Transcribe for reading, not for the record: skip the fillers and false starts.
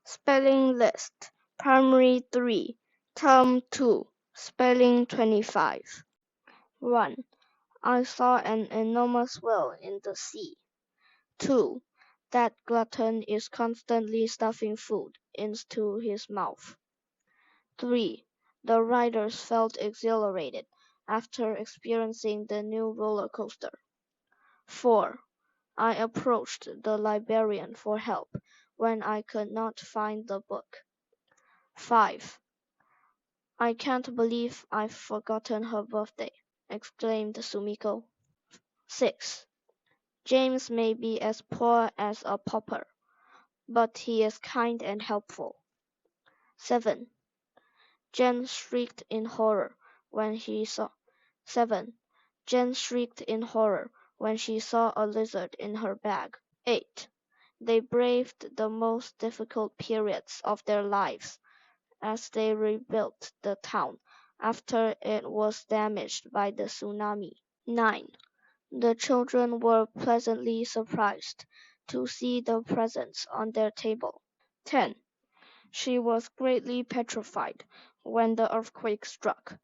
Spelling List, Primary 3, Term 2, Spelling 25. 1. I saw an enormous whale in the sea. 2. That glutton is constantly stuffing food into his mouth. 3. The riders felt exhilarated after experiencing the new roller coaster. 4. I approached the librarian for help when I could not find the book. 5. I can't believe I've forgotten her birthday, exclaimed Sumiko. 6. James may be as poor as a pauper, but he is kind and helpful. 7. Jen shrieked in horror when she saw a lizard in her bag. 8. They braved the most difficult periods of their lives as they rebuilt the town after it was damaged by the tsunami. 9. The children were pleasantly surprised to see the presents on their table. 10. She was greatly petrified when the earthquake struck.